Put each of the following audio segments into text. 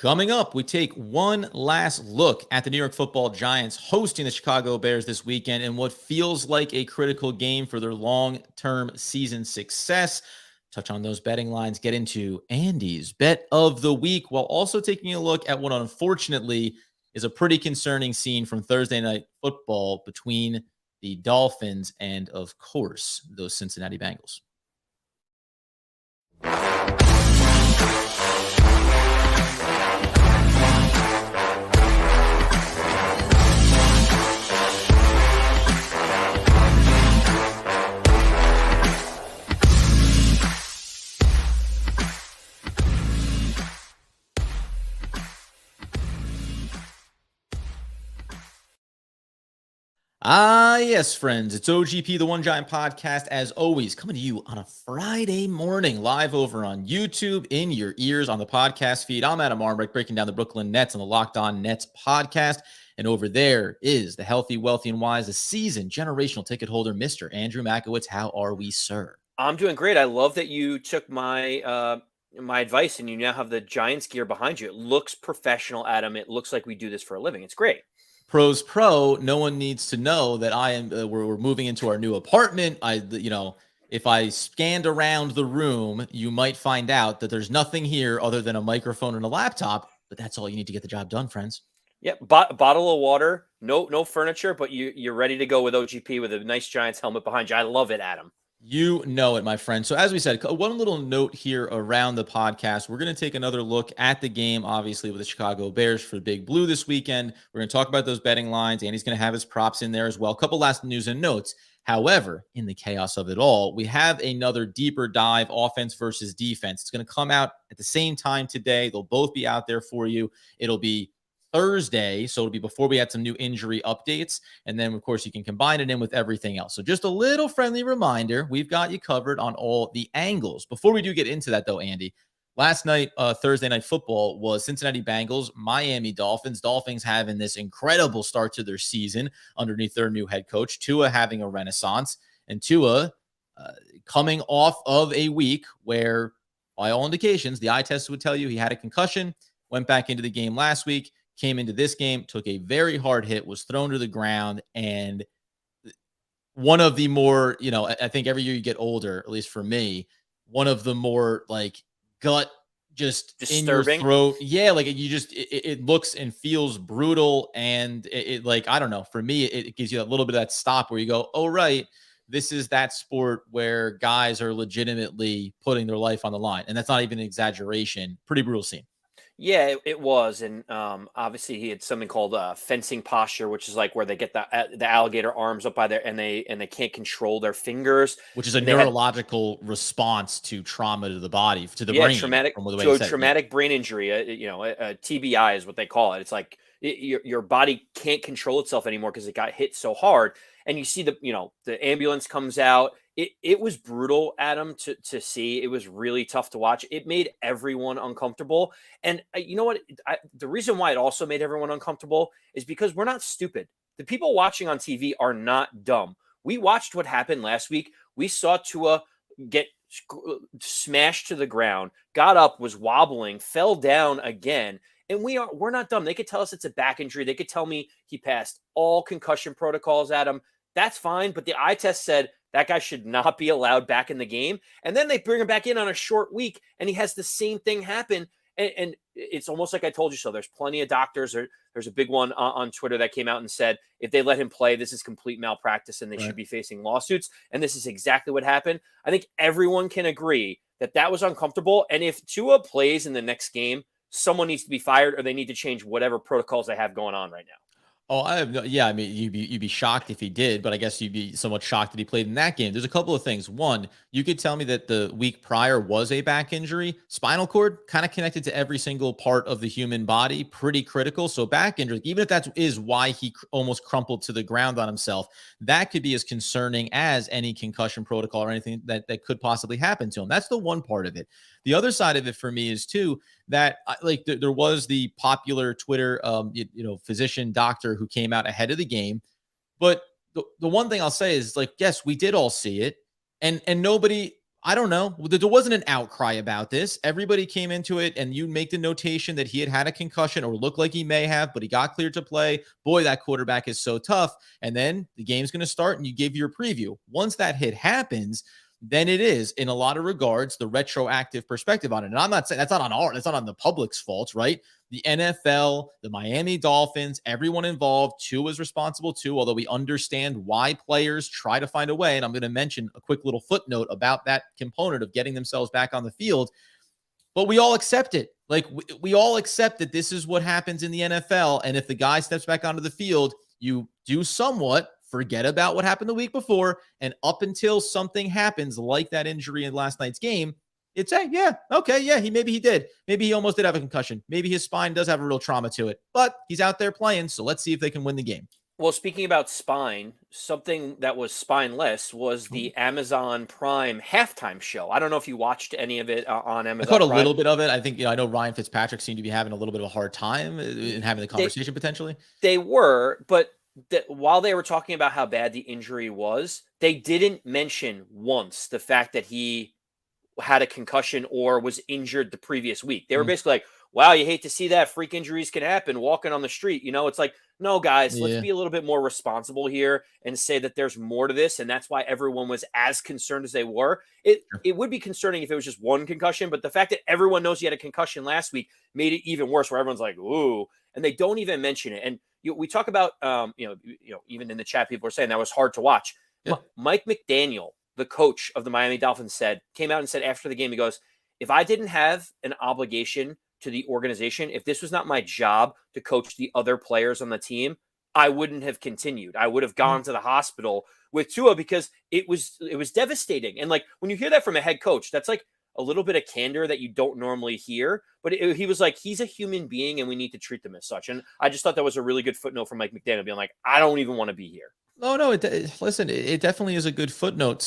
Coming up, we take one last look at the New York Football Giants hosting the Chicago Bears this weekend in what feels like a critical game for their long-term season success. Touch on those betting lines, get into Andy's bet of the week, while also taking a look at what unfortunately is a pretty concerning scene from Thursday Night Football between the Dolphins and, of course, those Cincinnati Bengals. Yes, friends. It's OGP, the One Giant Podcast, as always, coming to you on a Friday morning, live over on YouTube, in your ears on the podcast feed. I'm Adam Armbrecht, breaking down the Brooklyn Nets on the Locked On Nets podcast. And over there is the healthy, wealthy, and wise, the seasoned generational ticket holder, Mr. Andrew Mackiewicz. How are we, sir? I'm doing great. I love that you took my my advice and you now have the Giants gear behind you. It looks professional, Adam. It looks like we do this for a living. It's great. Pros pro, no one needs to know that I am. We're moving into our new apartment. If I scanned around the room, you might find out that there's nothing here other than a microphone and a laptop. But that's all you need to get the job done, friends. Yep, bottle of water, no furniture, but you're ready to go with OGP with a nice Giants helmet behind you. I love it, Adam. You know it, my friend. So as we said, one little note here around the podcast. We're going to take another look at the game, obviously, with the Chicago Bears for the Big Blue this weekend. We're going to talk about those betting lines. Andy's going to have his props in there as well. A couple last news and notes. However, in the chaos of it all, we have another deeper dive, offense versus defense. It's going to come out at the same time today. They'll both be out there for you. It'll be Thursday, so it'll be before we had some new injury updates, and then of course you can combine it in with everything else. So just a little friendly reminder, we've got you covered on all the angles. Before we do get into that though, Andy, last night, Thursday Night Football was Cincinnati Bengals, Miami Dolphins. Dolphins having this incredible start to their season underneath their new head coach, Tua having a renaissance, and Tua coming off of a week where, by all indications, the eye test would tell you he had a concussion, went back into the game last week, came into this game, took a very hard hit, was thrown to the ground, and one of the more, I think every year you get older, at least for me, one of the more like gut just disturbing in your throat. Yeah, like it looks and feels brutal, and it like, I don't know, for me, it gives you a little bit of that stop where you go, oh, right, this is that sport where guys are legitimately putting their life on the line, and that's not even an exaggeration. Pretty brutal scene. Yeah, it was, and obviously he had something called fencing posture, which is like where they get the alligator arms up by there, and they can't control their fingers, which is a neurological response to trauma to the body, to the brain. Traumatic brain injury. A TBI is what they call it. It's like your body can't control itself anymore because it got hit so hard. And you see the ambulance comes out. It was brutal, Adam, to see. It was really tough to watch. It made everyone uncomfortable. And you know what? The reason why it also made everyone uncomfortable is because we're not stupid. The people watching on TV are not dumb. We watched what happened last week. We saw Tua get smashed to the ground, got up, was wobbling, fell down again. And we're not dumb. They could tell us it's a back injury. They could tell me he passed all concussion protocols, Adam. That's fine. But the eye test said that guy should not be allowed back in the game. And then they bring him back in on a short week, and he has the same thing happen. And it's almost like I told you so. There's plenty of doctors. There's a big one on Twitter that came out and said, if they let him play, this is complete malpractice and they should be facing lawsuits. And this is exactly what happened. I think everyone can agree that was uncomfortable. And if Tua plays in the next game, someone needs to be fired or they need to change whatever protocols they have going on right now. Oh, I mean, you'd be shocked if he did, but I guess you'd be somewhat shocked that he played in that game. There's a couple of things. One, you could tell me that the week prior was a back injury. Spinal cord kind of connected to every single part of the human body, pretty critical. So back injury, even if that is why he almost crumpled to the ground on himself, that could be as concerning as any concussion protocol or anything that could possibly happen to him. That's the one part of it. The other side of it for me is too, that like there was the popular Twitter, physician doctor who came out ahead of the game. But the one thing I'll say is, like, yes, we did all see it. And nobody, I don't know. There wasn't an outcry about this. Everybody came into it, and you make the notation that he had a concussion or looked like he may have, but he got cleared to play. Boy, that quarterback is so tough. And then the game's going to start, and you give your preview. Once that hit happens, then it is, in a lot of regards, the retroactive perspective on it. And I'm not saying that's not on the public's fault, right? The NFL, the Miami Dolphins, everyone involved, Tua is responsible too, although we understand why players try to find a way. And I'm going to mention a quick little footnote about that component of getting themselves back on the field. But we all accept it. Like, we all accept that this is what happens in the NFL. And if the guy steps back onto the field, you do somewhat forget about what happened the week before. And up until something happens like that injury in last night's game, it's maybe he did. Maybe he almost did have a concussion. Maybe his spine does have a real trauma to it, but he's out there playing. So let's see if they can win the game. Well, speaking about spine, something that was spineless was the Amazon Prime halftime show. I don't know if you watched any of it on Amazon. I caught a Prime. little bit of it. I think, I know Ryan Fitzpatrick seemed to be having a little bit of a hard time in having the conversation potentially. They were, but while they were talking about how bad the injury was, they didn't mention once the fact that he had a concussion or was injured the previous week. They were basically like, wow, you hate to see that. Freak injuries can happen walking on the street. It's like, no, guys, let's be a little bit more responsible here and say that there's more to this. And that's why everyone was as concerned as they were. It would be concerning if it was just one concussion, but the fact that everyone knows he had a concussion last week made it even worse, where everyone's like, ooh, and they don't even mention it. And we talk about, even in the chat, people are saying that was hard to watch. Yeah. Mike McDaniel, the coach of the Miami Dolphins, came out and said after the game, he goes, if I didn't have an obligation to the organization, if this was not my job to coach the other players on the team, I wouldn't have continued. I would have gone to the hospital with Tua, because it was devastating. And like, when you hear that from a head coach, that's like a little bit of candor that you don't normally hear. But he was like, he's a human being and we need to treat them as such. And I just thought that was a really good footnote from Mike McDaniel, being like, I don't even want to be here. No, listen, it definitely is a good footnote.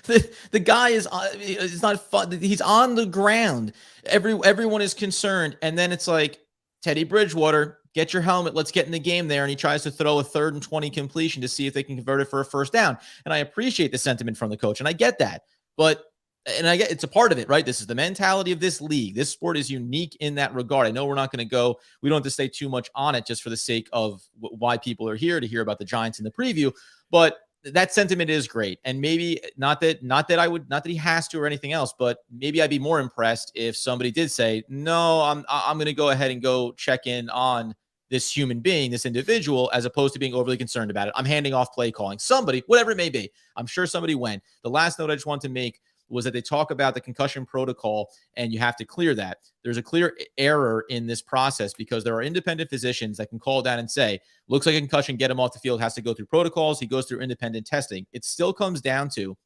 The guy is it's not fun. He's on the ground. Everyone is concerned. And then it's like, Teddy Bridgewater, get your helmet. Let's get in the game there. And he tries to throw a 3rd and 20 completion to see if they can convert it for a first down. And I appreciate the sentiment from the coach, and I get that. But I get it's a part of it, right? This is the mentality of this league. This sport is unique in that regard. I know we're not going to we don't have to stay too much on it just for the sake of why people are here to hear about the Giants in the preview. But that sentiment is great. And maybe not that he has to or anything else, but maybe I'd be more impressed if somebody did say, no, I'm going to go ahead and go check in on this human being, this individual, as opposed to being overly concerned about it. I'm handing off play calling. Somebody, whatever it may be. I'm sure somebody went. The last note I just want to make was that they talk about the concussion protocol, and you have to clear that. There's a clear error in this process, because there are independent physicians that can call down and say, looks like a concussion, get him off the field, has to go through protocols. He goes through independent testing. It still comes down to,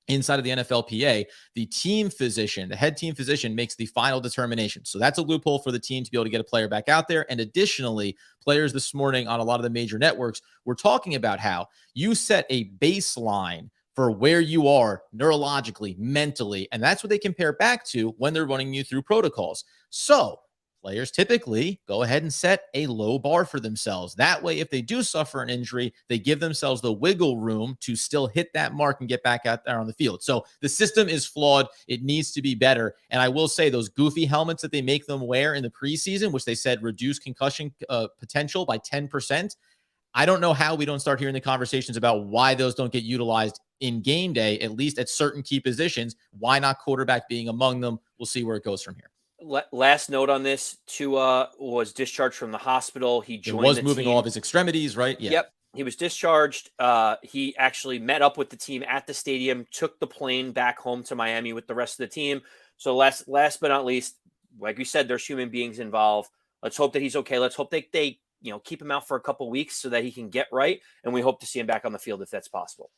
inside of the NFLPA, the team physician, the head team physician, makes the final determination. So that's a loophole for the team to be able to get a player back out there. And additionally, players this morning on a lot of the major networks were talking about how you set a baseline for where you are neurologically, mentally, and that's what they compare back to when they're running you through protocols. So players typically go ahead and set a low bar for themselves. That way, if they do suffer an injury, they give themselves the wiggle room to still hit that mark and get back out there on the field. So the system is flawed. It needs to be better. And I will say, those goofy helmets that they make them wear in the preseason, which they said reduce concussion potential by 10%, I don't know how we don't start hearing the conversations about why those don't get utilized in game day, at least at certain key positions. Why not quarterback being among them? We'll see where it goes from here. Last note on this: Tua was discharged from the hospital. He was moving all of his extremities, right? Yeah. Yep. He was discharged. He actually met up with the team at the stadium, took the plane back home to Miami with the rest of the team. So last but not least, like we said, there's human beings involved. Let's hope that he's okay. Let's hope they keep him out for a couple weeks so that he can get right. And we hope to see him back on the field if that's possible.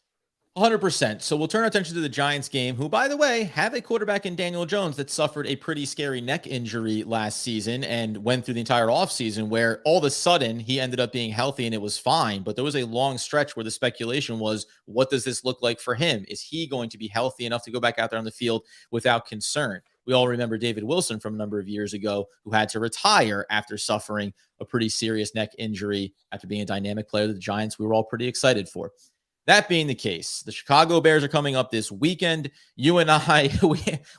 100%. So we'll turn our attention to the Giants game, who, by the way, have a quarterback in Daniel Jones that suffered a pretty scary neck injury last season and went through the entire offseason, where all of a sudden he ended up being healthy and it was fine. But there was a long stretch where the speculation was, what does this look like for him? Is he going to be healthy enough to go back out there on the field without concern? We all remember David Wilson from a number of years ago, who had to retire after suffering a pretty serious neck injury after being a dynamic player that the Giants we were all pretty excited for. That being the case, the Chicago Bears are coming up this weekend. You and I,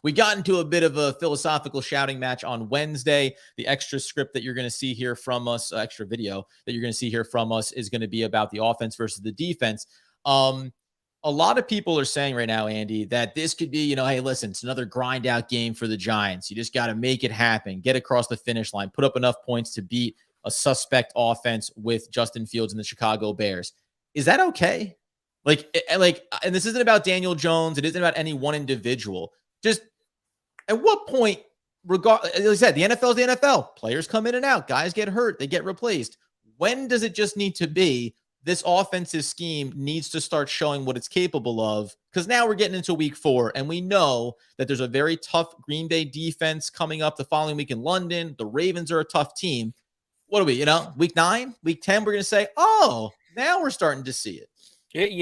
we got into a bit of a philosophical shouting match on Wednesday. The extra script that you're going to see here from us, extra video that you're going to see here from us is going to be about the offense versus the defense. A lot of people are saying right now, Andy, that this could be, hey, listen, it's another grind out game for the Giants. You just got to make it happen, get across the finish line, put up enough points to beat a suspect offense with Justin Fields and the Chicago Bears. Is that okay? And this isn't about Daniel Jones. It isn't about any one individual. Just at what point, as I said, the NFL is the NFL. Players come in and out. Guys get hurt. They get replaced. When does it just need to be this offensive scheme needs to start showing what it's capable of? Because now we're getting into week 4, and we know that there's a very tough Green Bay defense coming up the following week in London. The Ravens are a tough team. What are we, week 9, week 10, we're going to say, oh, now we're starting to see it. It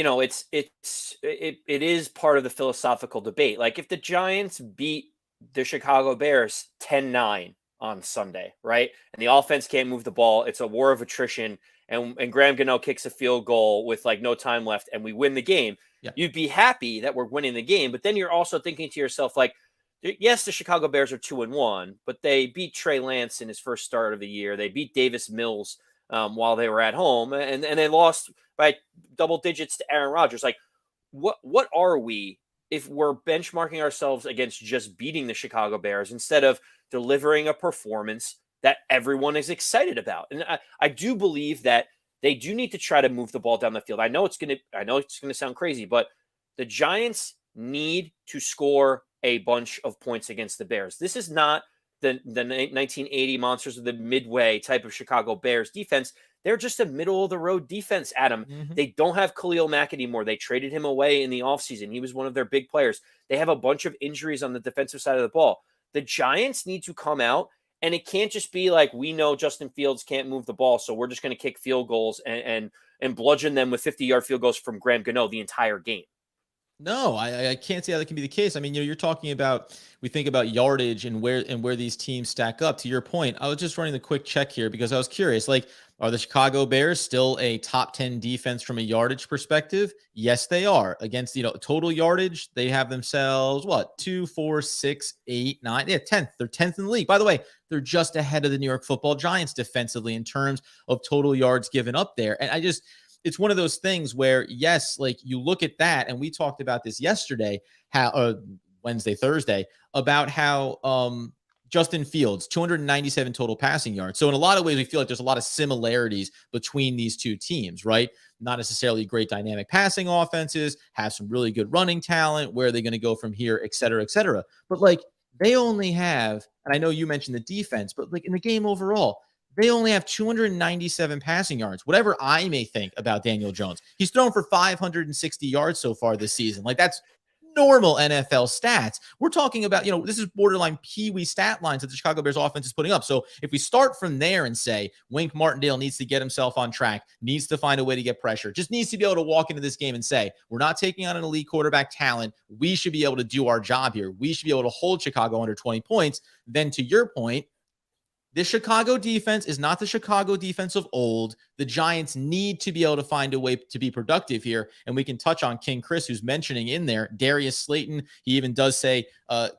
is part of the philosophical debate. Like if the Giants beat the Chicago Bears 10-9 on Sunday, right? And the offense can't move the ball. It's a war of attrition. And Graham Gano kicks a field goal with like no time left and we win the game. Yeah. You'd be happy that we're winning the game. But then you're also thinking to yourself, like, yes, the Chicago Bears are 2-1, but they beat Trey Lance in his first start of the year. They beat Davis Mills while they were at home, and they lost by double digits to Aaron Rodgers. Like, what are we if we're benchmarking ourselves against just beating the Chicago Bears instead of delivering a performance that everyone is excited about? And I do believe that they do need to try to move the ball down the field. I know it's gonna sound crazy, but the Giants need to score a bunch of points against the Bears. This is not the 1980 Monsters of the Midway type of Chicago Bears defense. They're just a middle-of-the-road defense, Adam. Mm-hmm. They don't have Khalil Mack anymore. They traded him away in the offseason. He was one of their big players. They have a bunch of injuries on the defensive side of the ball. The Giants need to come out, and it can't just be like, we know Justin Fields can't move the ball, so we're just going to kick field goals and bludgeon them with 50-yard field goals from Graham Gano the entire game. No, I can't see how that can be the case. I mean, you're talking about, we think about yardage and where these teams stack up. To your point, I was just running the quick check here because I was curious, like, are the Chicago Bears still a top 10 defense from a yardage perspective? Yes, they are. Against, total yardage, they have themselves, 2, 4, 6, 8, 9, 10th. They're 10th in the league. By the way, they're just ahead of the New York Football Giants defensively in terms of total yards given up there. And it's one of those things where, yes, like you look at that, and we talked about this yesterday, Wednesday, Thursday, about how Justin Fields, 297 total passing yards. So in a lot of ways, we feel like there's a lot of similarities between these two teams, right? Not necessarily great dynamic passing offenses, have some really good running talent. Where are they going to go from here, et cetera, et cetera. But like they only have, and I know you mentioned the defense, but like in the game overall, they only have 297 passing yards. Whatever I may think about Daniel Jones, he's thrown for 560 yards so far this season. Like that's normal NFL stats. We're talking about, this is borderline peewee stat lines that the Chicago Bears offense is putting up. So if we start from there and say Wink Martindale needs to get himself on track, needs to find a way to get pressure, just needs to be able to walk into this game and say, we're not taking on an elite quarterback talent. We should be able to do our job here. We should be able to hold Chicago under 20 points. Then to your point, this Chicago defense is not the Chicago defense of old. The Giants need to be able to find a way to be productive here. And we can touch on King Chris, who's mentioning in there, Darius Slayton. He even does say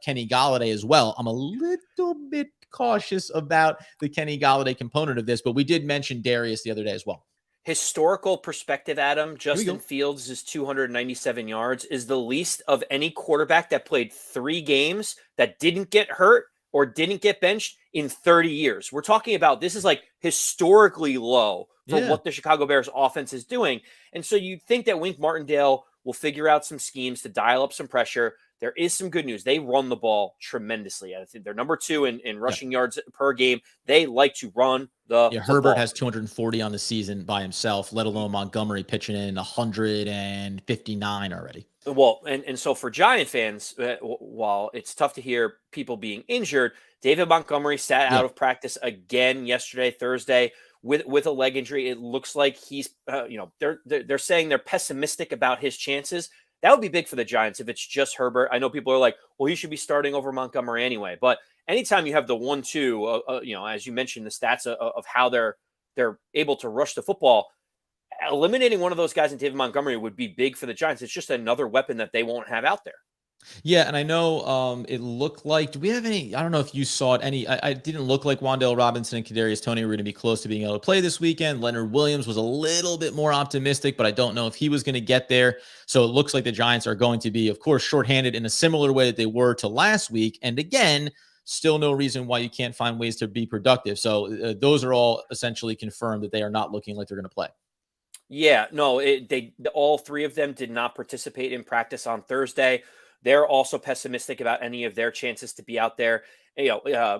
Kenny Golladay as well. I'm a little bit cautious about the Kenny Golladay component of this, but we did mention Darius the other day as well. Historical perspective, Adam, Justin Fields' 297 yards is the least of any quarterback that played 3 games that didn't get hurt or didn't get benched in 30 years. We're talking about, this is like historically low for what the Chicago Bears offense is doing. And so you'd think that Wink Martindale will figure out some schemes to dial up some pressure. There is some good news. They run the ball tremendously. I think they're number 2 in rushing yards per game. They like to run the Herbert ball. has 240 on the season by himself, let alone Montgomery pitching in 159 already. Well, and so for Giant fans, while it's tough to hear people being injured, David Montgomery sat out of practice again yesterday, Thursday, with a leg injury. It looks like he's, they're saying they're pessimistic about his chances. That would be big for the Giants if it's just Herbert. I know people are like, well, he should be starting over Montgomery anyway. But anytime you have the 1-2, as you mentioned, the stats of how they're able to rush the football, eliminating one of those guys in David Montgomery would be big for the Giants. It's just another weapon that they won't have out there. Yeah, and I know it looked like, do we have any, I don't know if you saw it, I didn't look like Wan'Dale Robinson and Kadarius Toney were going to be close to being able to play this weekend. Leonard Williams was a little bit more optimistic, but I don't know if he was going to get there. So it looks like the Giants are going to be, of course, shorthanded in a similar way that they were to last week. And again, still no reason why you can't find ways to be productive. So those are all essentially confirmed that they are not looking like they're going to play. Yeah, no, all three of them did not participate in practice on Thursday. They're also pessimistic about any of their chances to be out there.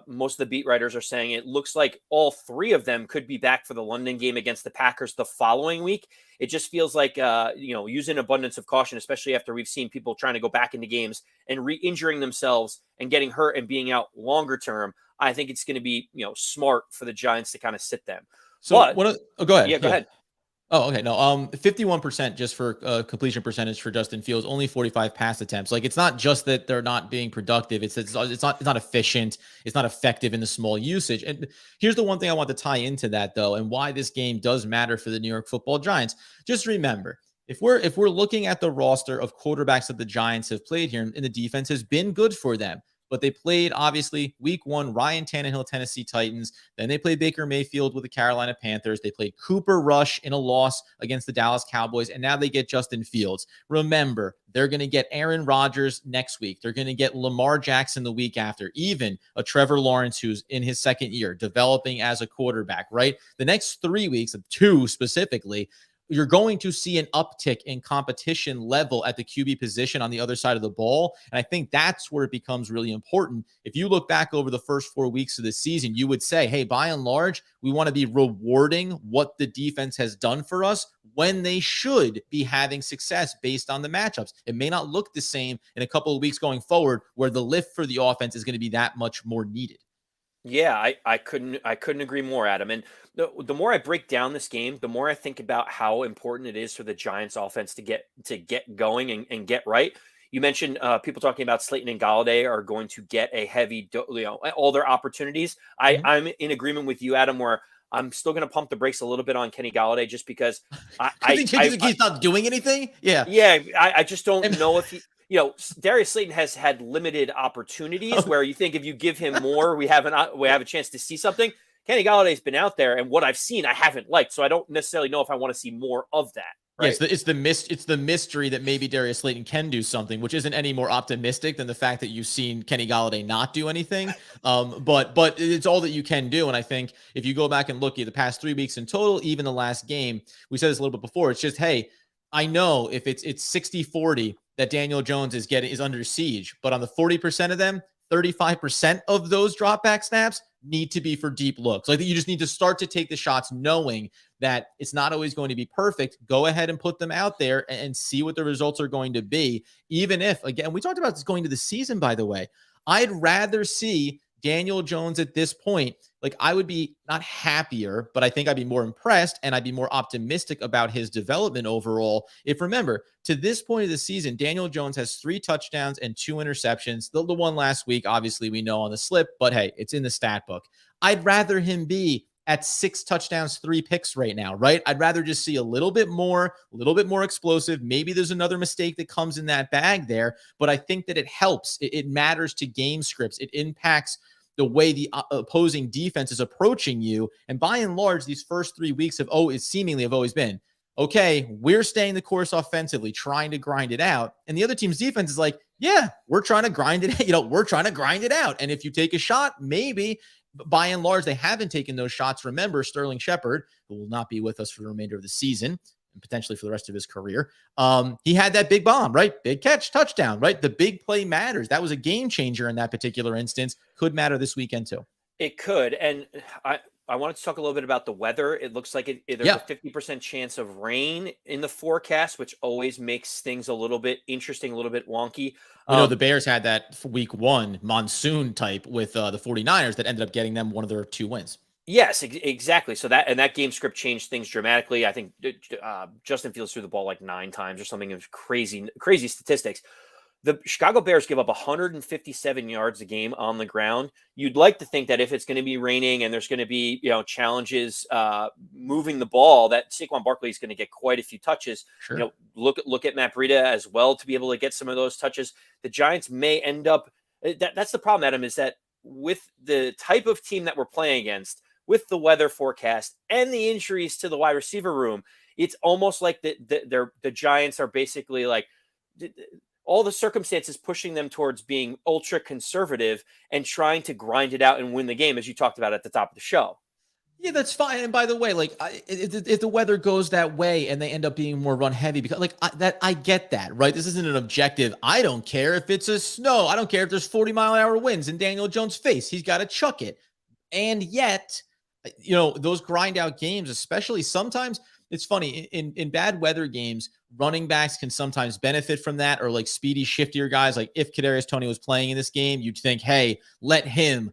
Most of the beat writers are saying it looks like all three of them could be back for the London game against the Packers the following week. It just feels like, using abundance of caution, especially after we've seen people trying to go back into games and re-injuring themselves and getting hurt and being out longer term. I think it's going to be, smart for the Giants to kind of sit them. So go ahead. Yeah, go ahead. Oh, okay. No, 51% just for completion percentage for Justin Fields, only 45 pass attempts. Like, it's not just that they're not being productive. It's not efficient. It's not effective in the small usage. And here's the one thing I want to tie into that, though, and why this game does matter for the New York Football Giants. Just remember, if we're looking at the roster of quarterbacks that the Giants have played here, and the defense has been good for them. But they played, obviously, week 1, Ryan Tannehill, Tennessee Titans. Then they played Baker Mayfield with the Carolina Panthers. They played Cooper Rush in a loss against the Dallas Cowboys. And now they get Justin Fields. Remember, they're going to get Aaron Rodgers next week. They're going to get Lamar Jackson the week after. Even a Trevor Lawrence who's in his second year, developing as a quarterback, right? The next 3 weeks, 2 specifically, you're going to see an uptick in competition level at the QB position on the other side of the ball. And I think that's where it becomes really important. If you look back over the first 4 weeks of the season, you would say, hey, by and large, we want to be rewarding what the defense has done for us when they should be having success based on the matchups. It may not look the same in a couple of weeks going forward where the lift for the offense is going to be that much more needed. Yeah, I couldn't agree more, Adam. And the more I break down this game, the more I think about how important it is for the Giants offense to get going and get right. You mentioned people talking about Slayton and Galladay are going to get a heavy, all their opportunities. I'm in agreement with you, Adam, where I'm still going to pump the brakes a little bit on Kenny Galladay just because he's not doing anything. Yeah. I just don't know if he. Darius Slayton has had limited opportunities where you think if you give him more, we have a chance to see something. Kenny Galladay's been out there, and what I've seen, I haven't liked. So I don't necessarily know if I want to see more of that. Right? Yes, it's the mystery that maybe Darius Slayton can do something, which isn't any more optimistic than the fact that you've seen Kenny Galladay not do anything. But it's all that you can do. And I think if you go back and look at the past 3 weeks in total, even the last game, we said this a little bit before. It's just, hey, I know if it's 60-40 that Daniel Jones is under siege, but on the 40% of them, 35% of those drop back snaps need to be for deep looks. Like, you just need to start to take the shots knowing that it's not always going to be perfect. Go ahead and put them out there and see what the results are going to be. Even if, again, we talked about this going to the season, by the way, I'd rather see Daniel Jones at this point. Like, I would be not happier, but I think I'd be more impressed and I'd be more optimistic about his development overall. If, remember, to this point of the season, Daniel Jones has 3 touchdowns and 2 interceptions. The one last week, obviously, we know on the slip, but hey, it's in the stat book. I'd rather him be at 6 touchdowns, 3 picks right now, right? I'd rather just see a little bit more explosive. Maybe there's another mistake that comes in that bag there, but I think that it helps. It matters to game scripts. It impacts the way the opposing defense is approaching you. And by and large, these first 3 weeks have always been, okay, we're staying the course offensively, trying to grind it out. And the other team's defense is like, yeah, we're trying to grind it. We're trying to grind it out. And if you take a shot, maybe. By and large, they haven't taken those shots. Remember, Sterling Shepard, who will not be with us for the remainder of the season and potentially for the rest of his career, he had that big bomb, right? Big catch, touchdown, right? The big play matters. That was a game changer in that particular instance. Could matter this weekend too. It could. And I wanted to talk a little bit about the weather. It looks like there's a 50% chance of rain in the forecast, which always makes things a little bit interesting, a little bit wonky. The Bears had that for week 1 monsoon type with the 49ers that ended up getting them one of their 2 wins. Yes, exactly. So that game script changed things dramatically. I think Justin Fields threw the ball like 9 times or something. It was crazy statistics. The Chicago Bears give up 157 yards a game on the ground. You'd like to think that if it's going to be raining and there's going to be, challenges moving the ball, that Saquon Barkley is going to get quite a few touches. Sure. Look at Matt Breida as well to be able to get some of those touches. The Giants may end up. That's the problem, Adam, is that with the type of team that we're playing against, with the weather forecast and the injuries to the wide receiver room, it's almost like the Giants are basically like all the circumstances pushing them towards being ultra conservative and trying to grind it out and win the game, as you talked about at the top of the show. Yeah, that's fine. And by the way, like if the weather goes that way and they end up being more run heavy, because I get that, right? This isn't an objective. I don't care if it's a snow. I don't care if there's 40-mile-an-hour winds in Daniel Jones' face. He's got to chuck it. And yet, those grind out games, especially sometimes, it's funny in bad weather games, running backs can sometimes benefit from that, or like speedy, shiftier guys. Like if Kadarius Toney was playing in this game, you'd think, hey, let him,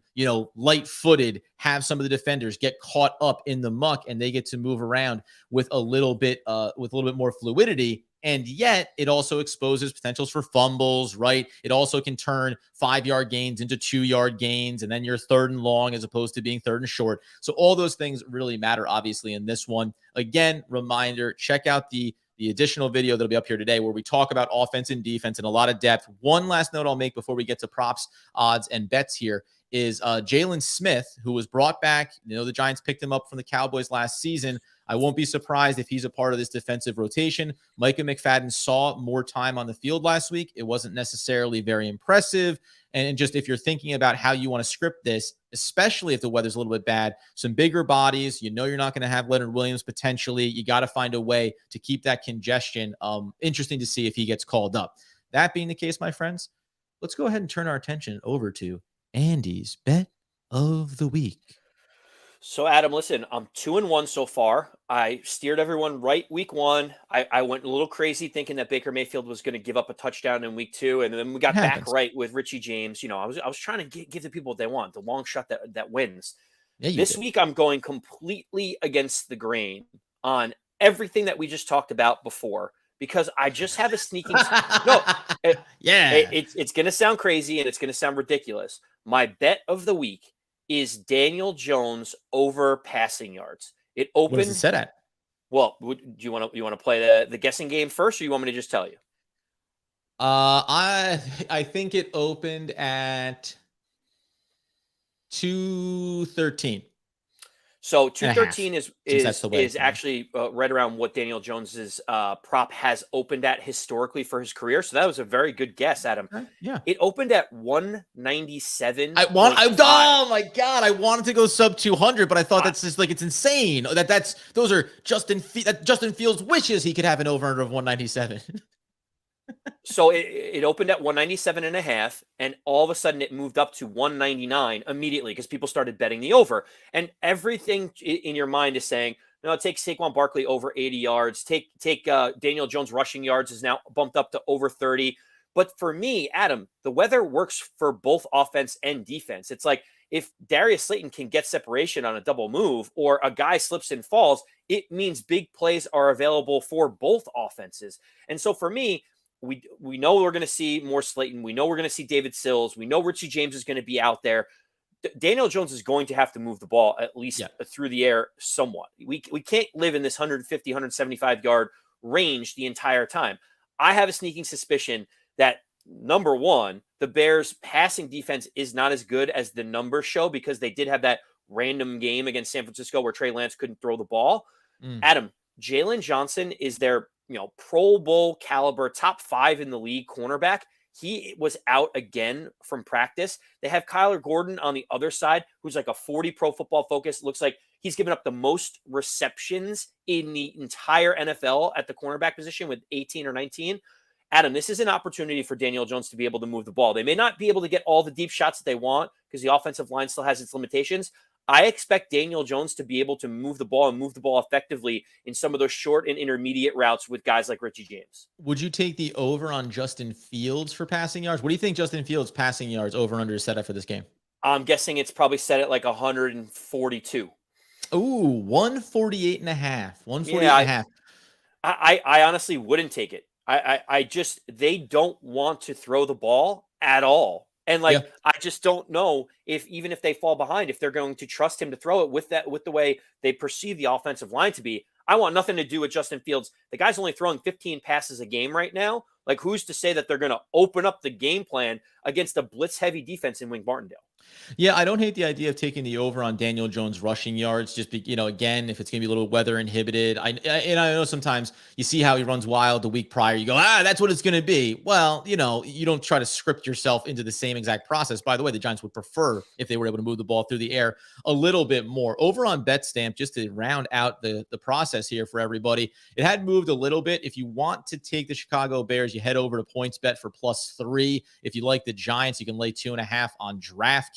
light-footed, have some of the defenders get caught up in the muck, and they get to move around with a little bit more fluidity. And yet it also exposes potentials for fumbles, right? It also can turn 5-yard gains into 2-yard gains, and then you're third and long as opposed to being third and short. So all those things really matter, obviously, in this one. Again, reminder, check out the additional video that'll be up here today where we talk about offense and defense in a lot of depth. One last note I'll make before we get to props, odds, and bets here is Jalen Smith, who was brought back. The Giants picked him up from the Cowboys last season. I won't be surprised if he's a part of this defensive rotation. Micah McFadden saw more time on the field last week. It wasn't necessarily very impressive. And just if you're thinking about how you want to script this, especially if the weather's a little bit bad, some bigger bodies, you're not going to have Leonard Williams potentially. You got to find a way to keep that congestion. Interesting to see if he gets called up. That being the case, my friends, let's go ahead and turn our attention over to Andy's bet of the week. So, Adam, listen, I'm 2-1 so far. I steered everyone right week one. I went a little crazy thinking that Baker Mayfield was going to give up a touchdown in week 2, and then we got back right with Richie James. I was trying to give the people what they want, the long shot that wins. Yeah, this week, I'm going completely against the grain on everything that we just talked about before, because I just have a sneaking it's going to sound crazy and it's going to sound ridiculous. My bet of the week is Daniel Jones over passing yards. It opened. What is it set at? Well, do you want to play the guessing game first, or you want me to just tell you? I think it opened at 213. So 213 is actually right around what Daniel Jones's prop has opened at historically for his career. So that was a very good guess, Adam. Yeah. It opened at 197. Oh my God, I wanted to go sub 200, but I thought that's just it's insane. Those are Justin Fields wishes he could have an over under of 197. So it opened at 197.5, and all of a sudden it moved up to 199 immediately because people started betting the over. And everything in your mind is saying, no, take Saquon Barkley over 80 yards. Take Daniel Jones rushing yards is now bumped up to over 30. But for me, Adam, the weather works for both offense and defense. It's like if Darius Slayton can get separation on a double move or a guy slips and falls, it means big plays are available for both offenses. And so for me, we know we're going to see more Slayton. We know we're going to see David Sills. We know Richie James is going to be out there. Daniel Jones is going to have to move the ball at least through the air somewhat. We can't live in this 150, 175-yard range the entire time. I have a sneaking suspicion that, number one, the Bears' passing defense is not as good as the numbers show because they did have that random game against San Francisco where Trey Lance couldn't throw the ball. Adam, Jalen Johnson is their Pro Bowl caliber, top 5 in the league cornerback. He was out again from practice. They have Kyler Gordon on the other side, who's like a 40 Pro Football Focus. Looks like he's given up the most receptions in the entire NFL at the cornerback position with 18 or 19. Adam, this is an opportunity for Daniel Jones to be able to move the ball. They may not be able to get all the deep shots that they want because the offensive line still has its limitations. I expect Daniel Jones to be able to move the ball and move the ball effectively in some of those short and intermediate routes with guys like Richie James. Would you take the over on Justin Fields for passing yards? What do you think Justin Fields passing yards over under is set up for this game? I'm guessing it's probably set at like 142. Ooh, 148 and a half. 148 and a half. I honestly wouldn't take it. I just they don't want to throw the ball at all. And Yeah. like I just don't know if even if they fall behind, if they're going to trust him to throw it with the way they perceive the offensive line to be. I want nothing to do with Justin Fields. The guy's only throwing 15 passes a game right now. Like who's to say that they're going to open up the game plan against a blitz heavy defense in Wink Martindale? Yeah, I don't hate the idea of taking the over on Daniel Jones rushing yards. Just again, if it's going to be a little weather inhibited, and I know sometimes you see how he runs wild the week prior. You go, that's what it's going to be. Well, you don't try to script yourself into the same exact process. By the way, the Giants would prefer if they were able to move the ball through the air a little bit more. Over on BetStamp, just to round out the process here for everybody, it had moved a little bit. If you want to take the Chicago Bears, you head over to PointsBet for +3. If you like the Giants, you can lay 2.5 on DraftKings.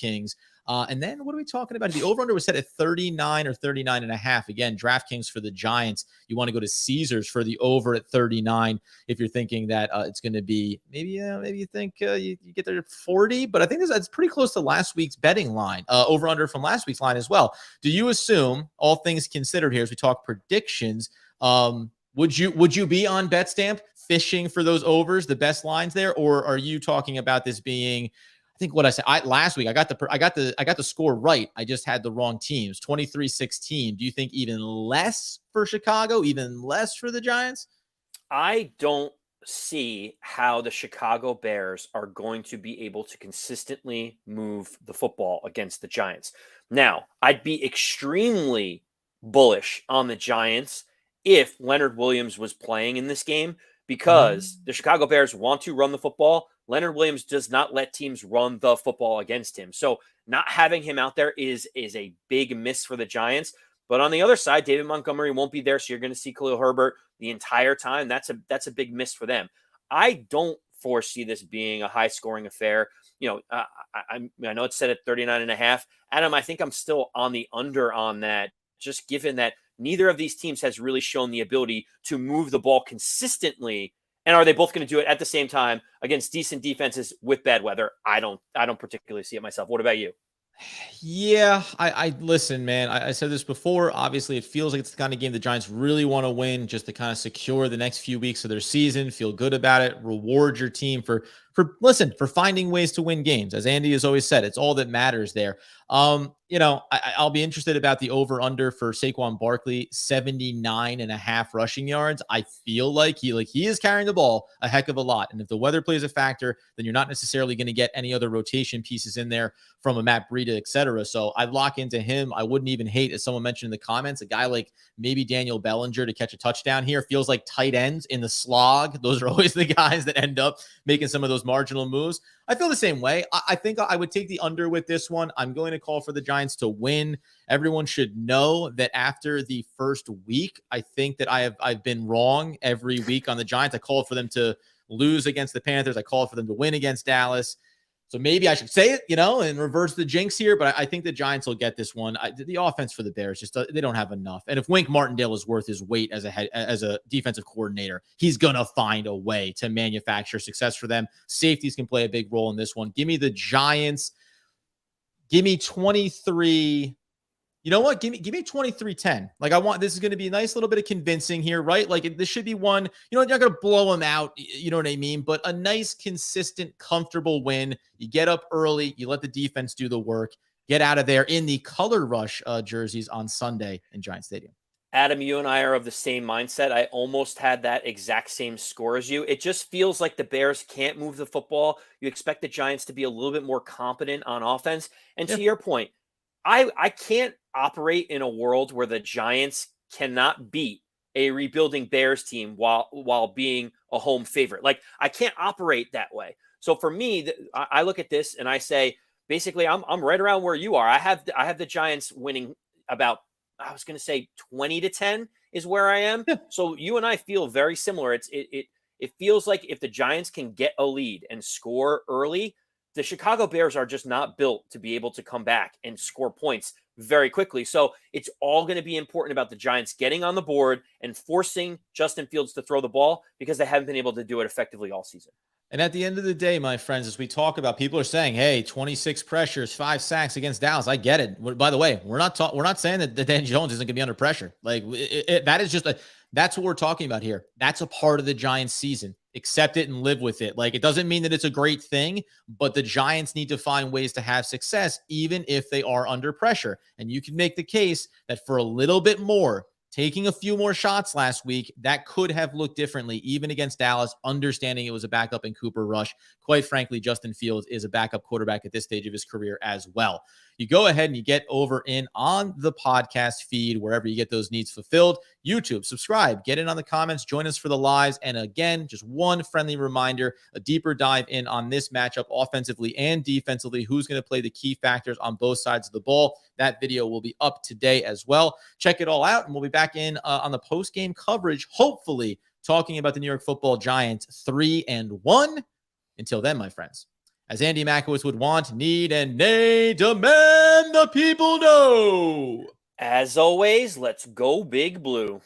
And then what are we talking about? The over-under was set at 39 or 39.5. Again, DraftKings for the Giants. You want to go to Caesars for the over at 39 if you're thinking that it's going to be maybe you think you get there at 40. But I think that's pretty close to last week's betting line, over-under from last week's line as well. Do you assume, all things considered here, as we talk predictions, would you be on BetStamp fishing for those overs, the best lines there, or are you talking about this being? I think what I said last week, I got the score right. I just had the wrong teams, 23-16. Do you think even less for Chicago, even less for the Giants? I don't see how the Chicago Bears are going to be able to consistently move the football against the Giants. Now, I'd be extremely bullish on the Giants if Leonard Williams was playing in this game because the Chicago Bears want to run the football. Leonard Williams does not let teams run the football against him. So not having him out there is a big miss for the Giants. But on the other side, David Montgomery won't be there. So you're going to see Khalil Herbert the entire time. That's a big miss for them. I don't foresee this being a high scoring affair. I know it's set at 39.5. Adam, I think I'm still on the under on that, just given that neither of these teams has really shown the ability to move the ball consistently. And are they both going to do it at the same time against decent defenses with bad weather? I don't particularly see it myself. What about you? Yeah, I listen, man. I said this before. Obviously, it feels like it's the kind of game the Giants really want to win, just to kind of secure the next few weeks of their season, feel good about it, reward your team for finding ways to win games. As Andy has always said, it's all that matters there. I'll be interested about the over/under for Saquon Barkley, 79.5 rushing yards. I feel like he is carrying the ball a heck of a lot, and if the weather plays a factor, then you're not necessarily going to get any other rotation pieces in there from a Matt Breida, etc. So I'd lock into him. I wouldn't even hate, as someone mentioned in the comments, a guy like maybe Daniel Bellinger to catch a touchdown here. Feels like tight ends in the slog. Those are always the guys that end up making some of those marginal moves. I feel the same way. I think I would take the under with this one. I'm going to call for the Giants to win. Everyone should know that after the first week, I think that I've been wrong every week on the Giants. I called for them to lose against the Panthers. I called for them to win against Dallas. So maybe I should say it, and reverse the jinx here. But I think the Giants will get this one. The offense for the Bears they don't have enough. And if Wink Martindale is worth his weight as a defensive coordinator, he's gonna find a way to manufacture success for them. Safeties can play a big role in this one. Give me the Giants. Give me 23. You know what? Give me 23-10. Like this is going to be a nice little bit of convincing here, right? Like this should be one, you're not going to blow them out. You know what I mean? But a nice, consistent, comfortable win. You get up early. You let the defense do the work. Get out of there in the color rush jerseys on Sunday in Giant Stadium. Adam, you and I are of the same mindset. I almost had that exact same score as you. It just feels like the Bears can't move the football. You expect the Giants to be a little bit more competent on offense. And to your point, I can't operate in a world where the Giants cannot beat a rebuilding Bears team while being a home favorite. Like I can't operate that way. So for me, I look at this and I say, basically, I'm right around where you are. I have the Giants winning about, I was going to say 20-10 is where I am. Yeah. So you and I feel very similar. It feels like if the Giants can get a lead and score early, the Chicago Bears are just not built to be able to come back and score points very quickly. So it's all going to be important about the Giants getting on the board and forcing Justin Fields to throw the ball because they haven't been able to do it effectively all season. And at the end of the day, my friends, as we talk about, people are saying, "Hey, 26 pressures, 5 sacks against Dallas." I get it. By the way, we're not saying that Dan Jones isn't going to be under pressure. Like that is that's what we're talking about here. That's a part of the Giants' season. Accept it and live with it. Like it doesn't mean that it's a great thing, but the Giants need to find ways to have success, even if they are under pressure. And you can make the case that for a little bit more, taking a few more shots last week, that could have looked differently, even against Dallas, understanding it was a backup in Cooper Rush. Quite frankly, Justin Fields is a backup quarterback at this stage of his career as well. You go ahead and you get over in on the podcast feed, wherever you get those needs fulfilled. YouTube, subscribe, get in on the comments, join us for the lives. And again, just one friendly reminder, a deeper dive in on this matchup offensively and defensively, who's going to play the key factors on both sides of the ball. That video will be up today as well. Check it all out, and we'll be back in on the post-game coverage, hopefully talking about the New York Football Giants 3-1. Until then, my friends, as Andy Mackiewicz would want, need, and demand the people know. As always, let's go Big Blue.